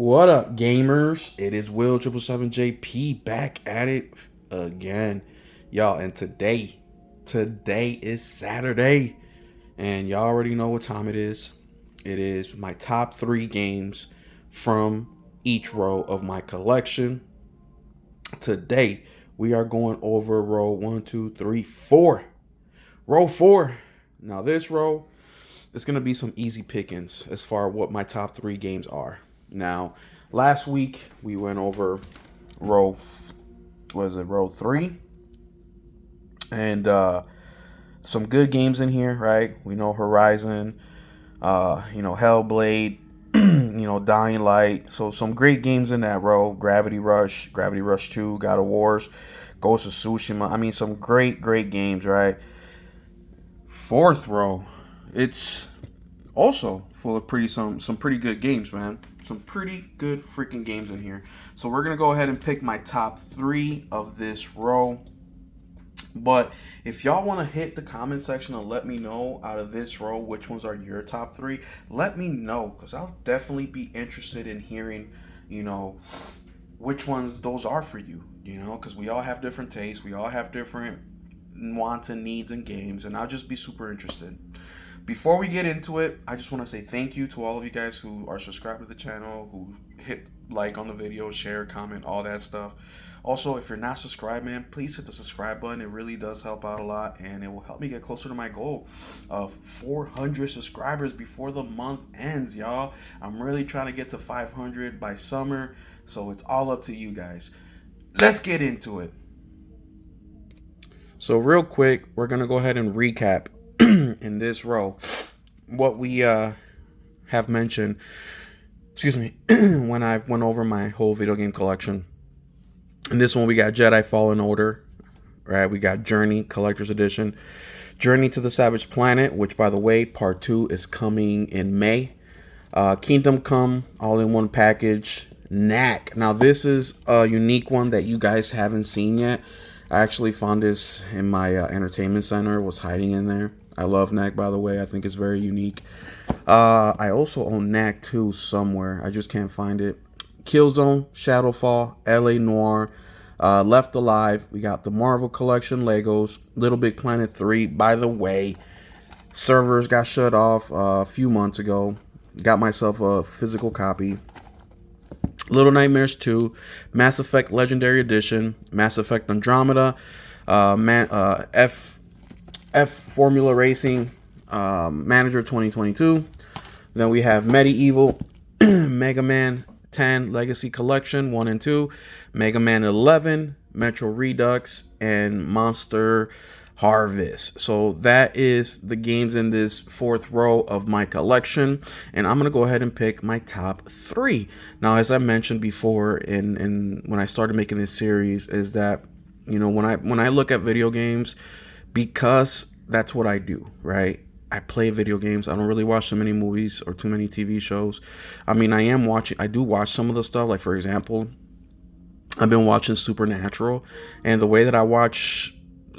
What up, gamers? It is Will 777JP back at it again, y'all. And today is Saturday, and y'all already know what time it is. It is my top 3 games from each row of my collection. Today we are going over row 1, 2, 3, 4. Row 4. Now this row, it's gonna be some easy pickings as far as what my top 3 games are. Now, last week we went over row, row 3, and some good games in here, right? We know Horizon, Hellblade, Dying Light. So some great games in that row. Gravity Rush 2, God of Wars, Ghost of Tsushima. I mean, some great games, right? Fourth row, it's also full of some pretty good games, man. Some pretty good freaking games in here. So we're gonna go ahead and pick my top 3 of this row. But if y'all want to hit the comment section and let me know out of this row which ones are your top 3, let me know, because I'll definitely be interested in hearing, which ones those are for you. Because we all have different tastes, we all have different wants and needs in games, and I'll just be super interested. Before we get into it, I just want to say thank you to all of you guys who are subscribed to the channel, who hit like on the video, share, comment, all that stuff. Also, if you're not subscribed, man, please hit the subscribe button. It really does help out a lot, and it will help me get closer to my goal of 400 subscribers before the month ends, y'all. I'm really trying to get to 500 by summer, so it's all up to you guys. Let's get into it. So real quick, we're going to go ahead and recap in this row what we have mentioned, when I went over my whole video game collection. In this one, we got Jedi Fallen Order, right? We got Journey Collector's Edition, Journey to the Savage Planet, which, by the way, part 2 is coming in May. Kingdom Come all-in-one package. Knack. Now this is a unique one that you guys haven't seen yet. I actually found this in my entertainment center, was hiding in there. I love Knack, by the way. I think it's very unique. I also own Knack 2 somewhere. I just can't find it. Killzone, Shadowfall, LA Noire, Left Alive. We got the Marvel Collection Legos, Little Big Planet 3. By the way, servers got shut off a few months ago. Got myself a physical copy. Little Nightmares 2, Mass Effect Legendary Edition, Mass Effect Andromeda, F Formula Racing, Manager 2022. Then we have Medieval, Mega Man 10 Legacy Collection 1 and 2, Mega Man 11, Metro Redux, and Monster Harvest. So that is the games in this fourth row of my collection, and I'm gonna go ahead and pick my top 3. Now, as I mentioned before, in when I started making this series, is that when I look at video games, because that's what I do, right? I play video games. I don't really watch too many movies or too many TV shows. I mean, I do watch some of the stuff. Like, for example, I've been watching Supernatural, and the way that I watch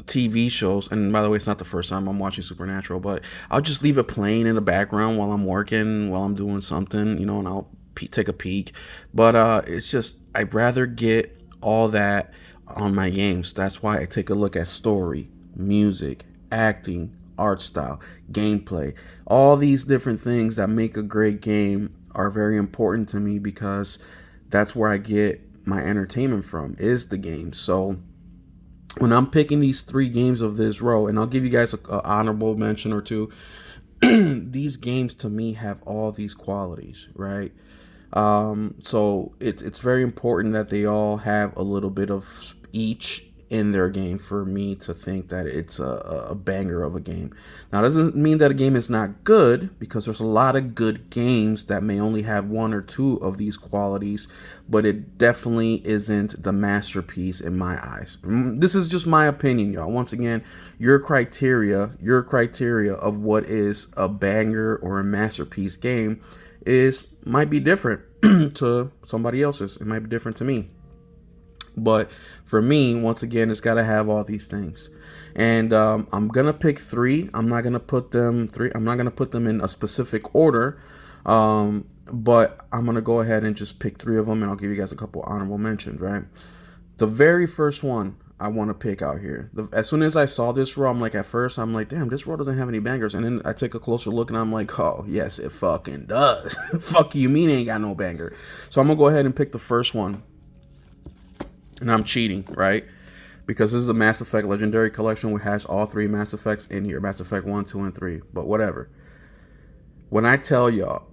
TV shows, and by the way, it's not the first time I'm watching Supernatural, but I'll just leave it playing in the background while I'm working, while I'm doing something, and I'll take a peek. But it's just, I'd rather get all that on my games. That's why I take a look at story, music, acting, art style, gameplay. All these different things that make a great game are very important to me, because that's where I get my entertainment from, is the game. So when I'm picking these 3 games of this row, and I'll give you guys an honorable mention or 2, these games to me have all these qualities, right? So it's very important that they all have a little bit of each in their game for me to think that it's a banger of a game. Now, it doesn't mean that a game is not good, because there's a lot of good games that may only have 1 or 2 of these qualities, but it definitely isn't the masterpiece in my eyes. This is just my opinion, y'all. Once again, your criteria of what is a banger or a masterpiece game might be different to somebody else's. It might be different to me. But for me, once again, it's got to have all these things. And I'm gonna pick 3. I'm not gonna put them in a specific order. but I'm going to go ahead and just pick 3 of them, and I'll give you guys a couple honorable mentions, right? The very first one I want to pick out here. As soon as I saw this row, at first, I'm like, damn, this row doesn't have any bangers. And then I take a closer look, and I'm like, oh, yes, it fucking does. Fuck you mean it ain't got no banger. So I'm going to go ahead and pick the first one. And I'm cheating, right? Because this is the Mass Effect Legendary Collection, which has all 3 Mass Effects in here. Mass Effect 1, 2, and 3. But whatever. When I tell y'all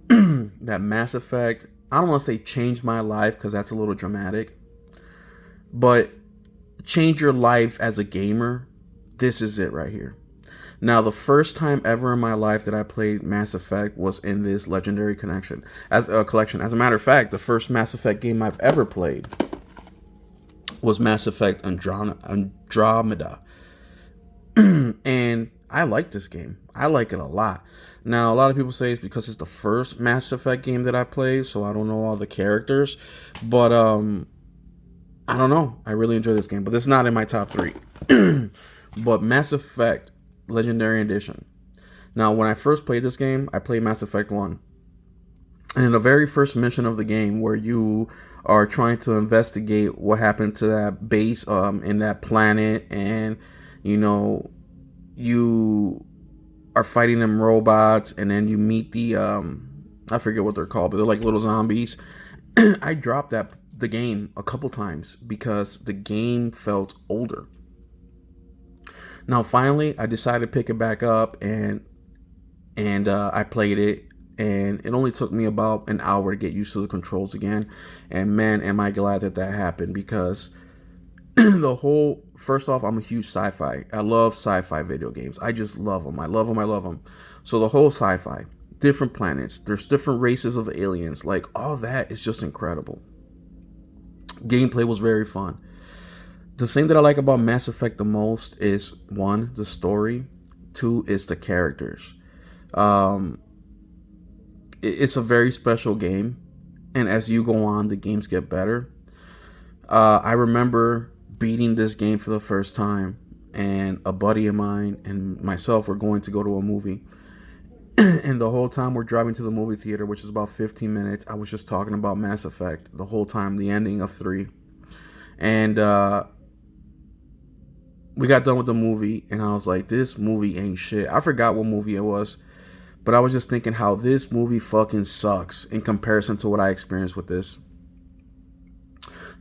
that Mass Effect, I don't want to say changed my life, because that's a little dramatic, but change your life as a gamer, this is it right here. Now, the first time ever in my life that I played Mass Effect was in this Legendary Collection. As a matter of fact, the first Mass Effect game I've ever played was Mass Effect Andromeda. And I like this game. I like it a lot. Now, a lot of people say it's because it's the first Mass Effect game that I played, so I don't know all the characters. But, I don't know. I really enjoy this game, but it's not in my top 3. But Mass Effect Legendary Edition. Now, when I first played this game, I played Mass Effect 1. And in the very first mission of the game, where you are trying to investigate what happened to that base in that planet, and, you are fighting them robots, and then you meet the, I forget what they're called, but they're like little zombies. I dropped the game a couple times because the game felt older. Now, finally, I decided to pick it back up, and I played it, and it only took me about an hour to get used to the controls again. And man, am I glad that happened, because first off, I'm a huge sci-fi. I love sci-fi video games. I just love them. I love them. So the whole sci-fi, different planets, there's different races of aliens, like all that is just incredible. Gameplay was very fun. The thing that I like about Mass Effect the most is, 1, the story. 2, is the characters. It's a very special game, and as you go on, the games get better. I remember beating this game for the first time, and a buddy of mine and myself were going to go to a movie. And the whole time we're driving to the movie theater, which is about 15 minutes, I was just talking about Mass Effect the whole time, the ending of 3. And we got done with the movie, and I was like, this movie ain't shit. I forgot what movie it was, but I was just thinking how this movie fucking sucks in comparison to what I experienced with this.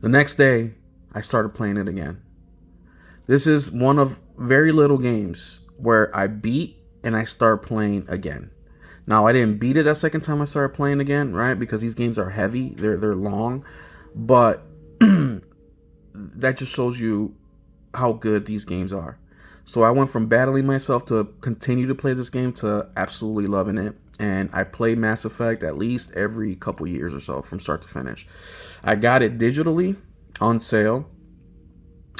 The next day, I started playing it again. This is one of very little games where I beat and I start playing again. Now, I didn't beat it that second time I started playing again, right? Because these games are heavy, they're long, but that just shows you how good these games are. So I went from battling myself to continue to play this game to absolutely loving it. And I play Mass Effect at least every couple years or so from start to finish. I got it digitally on sale.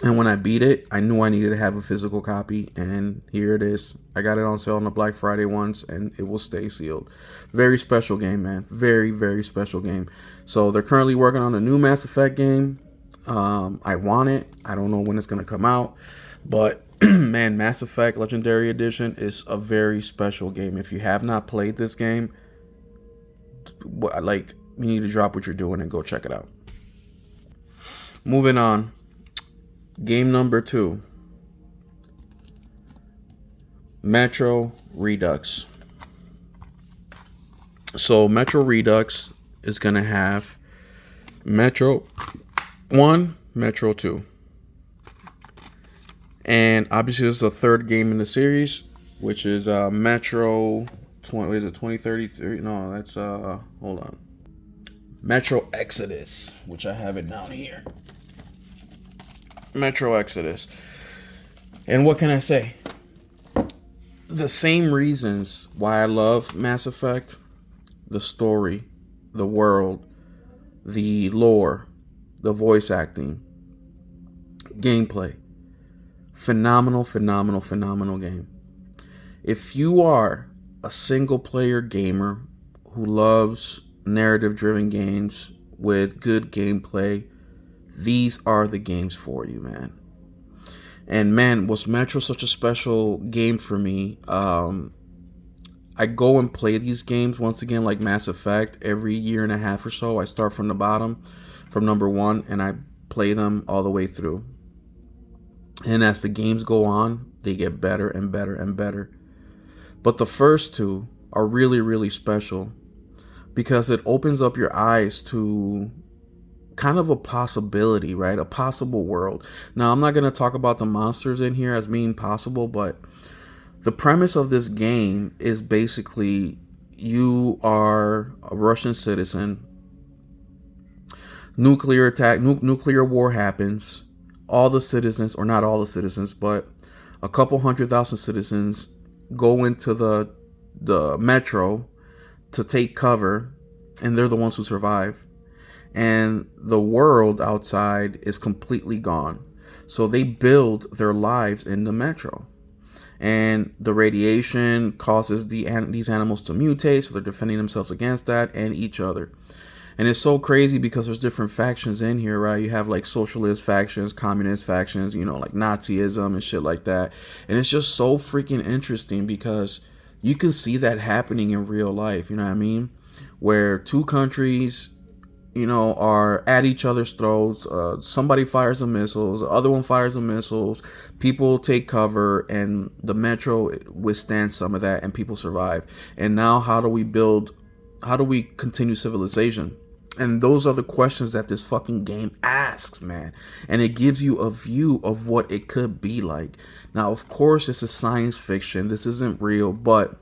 And when I beat it, I knew I needed to have a physical copy. And here it is. I got it on sale on the Black Friday once, and it will stay sealed. Very special game, man. Very, very special game. So they're currently working on a new Mass Effect game. I want it. I don't know when it's going to come out. But man, Mass Effect Legendary Edition is a very special game. If you have not played this game, you need to drop what you're doing and go check it out. Moving on. Game number 2. Metro Redux. So Metro Redux is going to have Metro 1, Metro 2. And obviously, this is the third game in the series, which is Metro 2033? No, that's hold on. Metro Exodus, which I have it down here. Metro Exodus. And what can I say? The same reasons why I love Mass Effect: the story, the world, the lore, the voice acting, gameplay. Phenomenal game. If you are a single player gamer who loves narrative driven games with good gameplay, these are the games for you, man. And man, was Metro such a special game for me? I go and play these games once again, like Mass Effect, every year and a half or so. I start from the bottom, from number one, and I play them all the way through. And as the games go on, they get better and better and better. But the first two are really, really special because it opens up your eyes to kind of a possibility, right? A possible world. Now, I'm not going to talk about the monsters in here as being possible, but the premise of this game is basically you are a Russian citizen. Nuclear attack, nuclear war happens. All the citizens, or not all the citizens, but a couple 100,000 citizens go into the metro to take cover, and they're the ones who survive. And the world outside is completely gone. So they build their lives in the metro. And the radiation causes these animals to mutate, so they're defending themselves against that and each other. And it's so crazy because there's different factions in here, right? You have like socialist factions, communist factions, like Nazism and shit like that. And it's just so freaking interesting because you can see that happening in real life, you know what I mean? Where two countries, are at each other's throats. Somebody fires the missiles, the other one fires the missiles. People take cover, and the metro withstands some of that, and people survive. And now, how do we continue civilization? And those are the questions that this fucking game asks, man. And it gives you a view of what it could be like. Now, of course, this is science fiction. This isn't real, but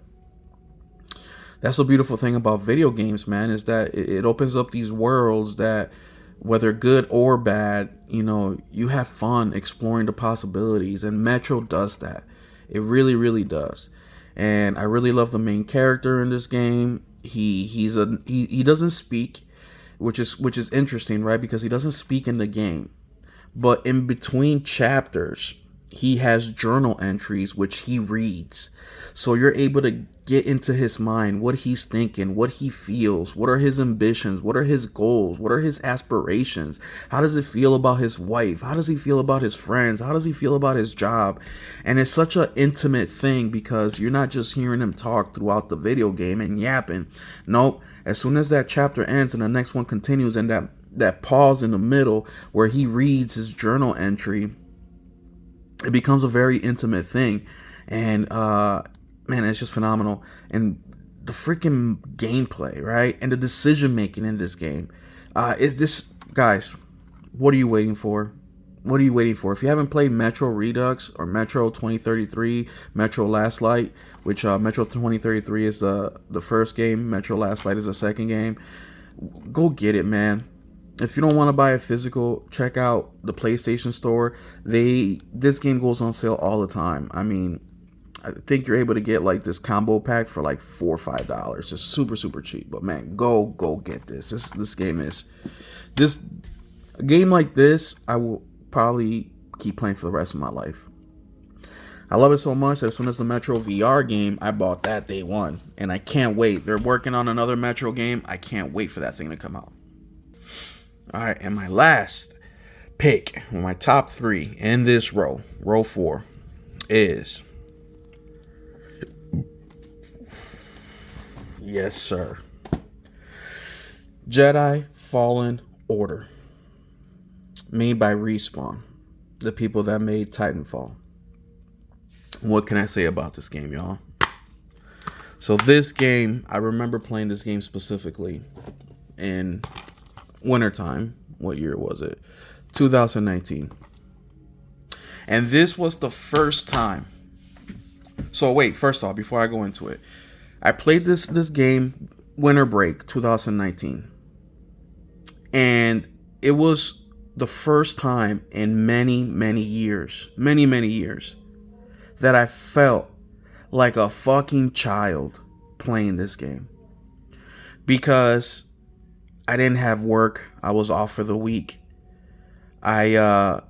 that's the beautiful thing about video games, man, is that it opens up these worlds that, whether good or bad, you have fun exploring the possibilities. And Metro does that. It really, really does. And I really love the main character in this game. He doesn't speak, which is interesting, right? Because he doesn't speak in the game. But in between chapters, he has journal entries which he reads. So you're able to get into his mind, what he's thinking, what he feels, what are his ambitions, what are his goals, what are his aspirations, how does it feel about his wife, how does he feel about his friends, how does he feel about his job. And it's such an intimate thing because you're not just hearing him talk throughout the video game and yapping. Nope. As soon as that chapter ends and the next one continues, and that pause in the middle where he reads his journal entry, it becomes a very intimate thing. And man, it's just phenomenal. And the freaking gameplay, right? And the decision making in this game. Guys, what are you waiting for? What are you waiting for? If you haven't played Metro Redux or Metro 2033, Metro Last Light, which Metro 2033 is the first game, Metro Last Light is the second game, go get it, man. If you don't want to buy a physical, check out the PlayStation Store. This game goes on sale all the time. I mean, I think you're able to get like this combo pack for like $4 or $5. It's super, super cheap. But man, go get this. This game is a game like this. I will probably keep playing for the rest of my life. I love it so much that as soon as the Metro VR game, I bought that day one, and I can't wait. They're working on another Metro game. I can't wait for that thing to come out. All right, and my last pick, my top three in this row 4, is, yes, sir, Jedi Fallen Order, made by Respawn, the people that made Titanfall. What can I say about this game, y'all? So this game, I remember playing this game specifically in wintertime. What year was it? 2019. And this was the first time. So wait, first off, before I go into it, I played this game winter break 2019. And it was the first time in many years that I felt like a fucking child playing this game. Because I didn't have work. I was off for the week. I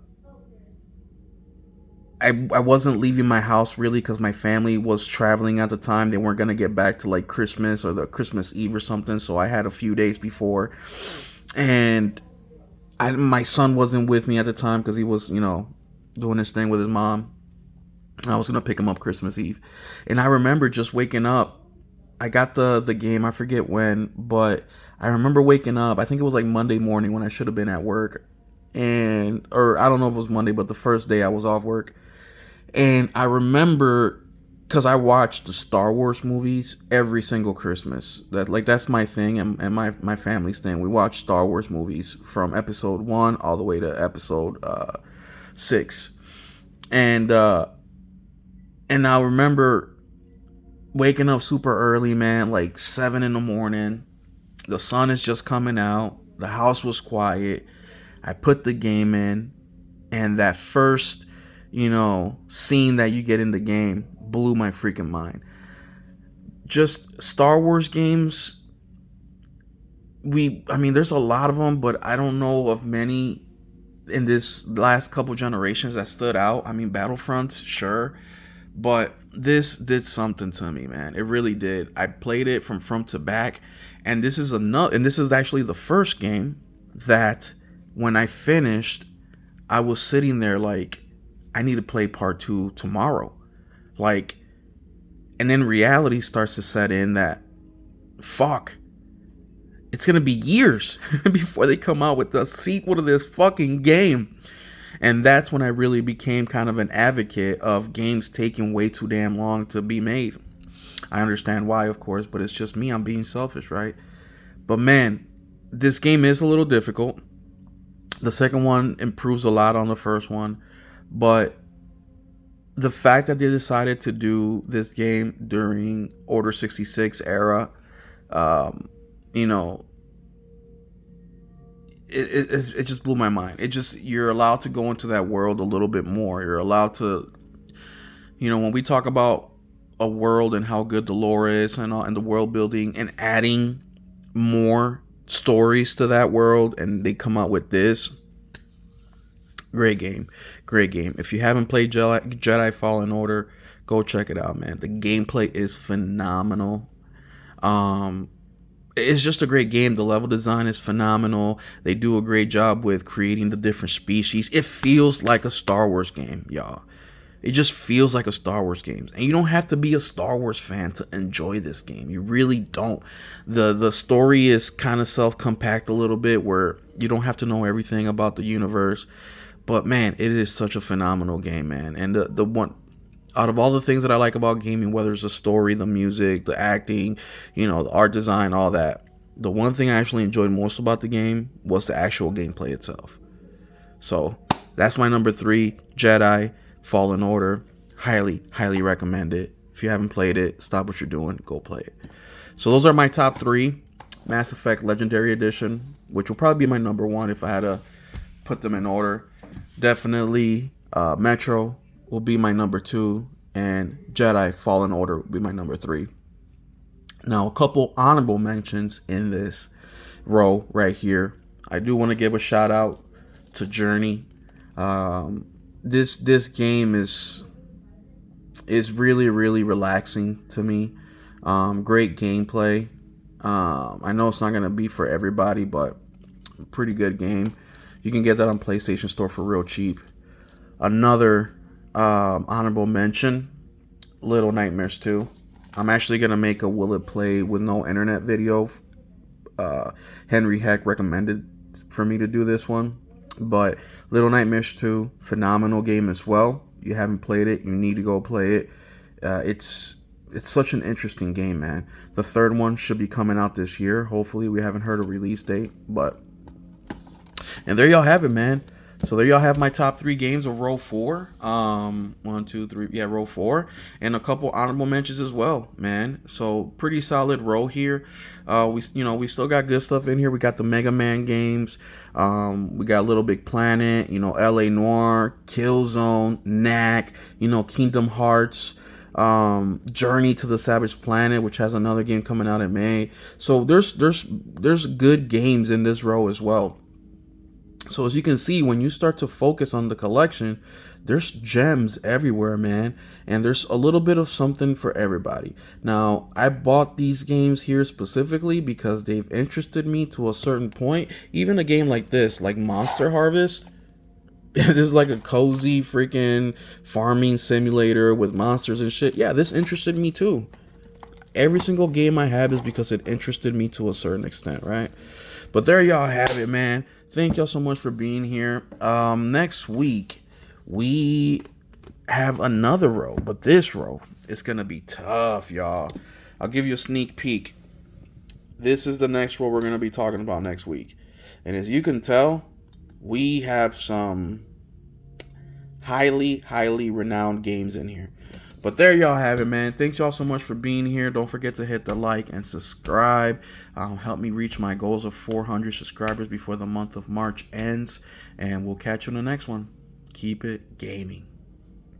wasn't leaving my house really because my family was traveling at the time. They weren't going to get back to like Christmas or the Christmas Eve or something. So I had a few days before. And my son wasn't with me at the time because he was, doing his thing with his mom. I was going to pick him up Christmas Eve. And I remember just waking up I got the game. I forget when, but I remember waking up. I think it was like Monday morning when I should have been at work, and or I don't know if it was Monday, but the first day I was off work, and I remember because I watched the Star Wars movies every single Christmas. That's my thing, and my family's thing. We watch Star Wars movies from episode 1 all the way to episode 6, and I remember waking up super early, man, like 7 in the morning. The sun is just coming out. The house was quiet. I put the game in, and that first, scene that you get in the game blew my freaking mind. Just Star Wars games, there's a lot of them, but I don't know of many in this last couple generations that stood out. Battlefront, sure, but this did something to me, man. It really did. I played it from front to back, and this is actually the first game that when I finished, I was sitting there like, I need to play part 2 tomorrow. Like, and then reality starts to set in that, fuck, it's gonna be years before they come out with the sequel to this fucking game. And that's when I really became kind of an advocate of games taking way too damn long to be made. I understand why, of course, but it's just me. I'm being selfish, right? But man, this game is a little difficult. The second one improves a lot on the first one. But the fact that they decided to do this game during Order 66 era, it just blew my mind. You're allowed to go into that world a little bit more. You're allowed to, when we talk about a world and how good the lore is and the world building and adding more stories to that world, and they come out with this, great game. If you haven't played Jedi Fallen Order, go check it out, man. The gameplay is phenomenal. It's just a great game. The level design is phenomenal. They do a great job with creating the different species. It feels like a Star Wars game, y'all. It just feels like a Star Wars game. And you don't have to be a Star Wars fan to enjoy this game. You really don't. The story is kind of self-compact a little bit, where you don't have to know everything about the universe. But man, it is such a phenomenal game, man. And the one, out of all the things that I like about gaming, whether it's the story, the music, the acting, the art design, all that, the one thing I actually enjoyed most about the game was the actual gameplay itself. So that's my number 3, Jedi Fallen Order. Highly, highly recommend it. If you haven't played it, stop what you're doing, go play it. So those are my top 3. Mass Effect Legendary Edition, which will probably be my number 1 if I had to put them in order. Definitely Metro will be my number 2, and Jedi Fallen Order will be my number 3. Now, a couple honorable mentions in this row right here. I do want to give a shout out to Journey. This game is really, really relaxing to me. Great gameplay. I know it's not gonna be for everybody, but pretty good game. You can get that on PlayStation Store for real cheap. Another honorable mention, Little Nightmares 2. I'm actually gonna make a will it play with no internet video. Henry Heck recommended for me to do this one, but Little Nightmares 2, phenomenal game as well. You haven't played it, you need to go play it. It's such an interesting game, man. The third one should be coming out this year. Hopefully, we haven't heard a release date, and there y'all have it, man. So there y'all have my top 3 games of row 4. 1, 2, 3, yeah, row 4, and a couple honorable mentions as well, man. So pretty solid row here. We still got good stuff in here. We got the Mega Man games. We got Little Big Planet. L.A. Noire, Killzone, Knack. Kingdom Hearts. Journey to the Savage Planet, which has another game coming out in May. So there's good games in this row as well. So as you can see, when you start to focus on the collection, there's gems everywhere, man. And there's a little bit of something for everybody. Now, I bought these games here specifically because they've interested me to a certain point. Even a game like this, like Monster Harvest. This is like a cozy freaking farming simulator with monsters and shit. Yeah, this interested me too. Every single game I have is because it interested me to a certain extent, right? But there y'all have it, man. Thank y'all so much for being here. Next week we have another row, but this row is gonna be tough, y'all. I'll give you a sneak peek. This is the next row we're gonna be talking about next week, and as you can tell, we have some highly renowned games in here. But there y'all have it, man. Thanks y'all so much for being here. Don't forget to hit the like and subscribe. Help me reach my goals of 400 subscribers before the month of March ends. And we'll catch you in the next one. Keep it gaming.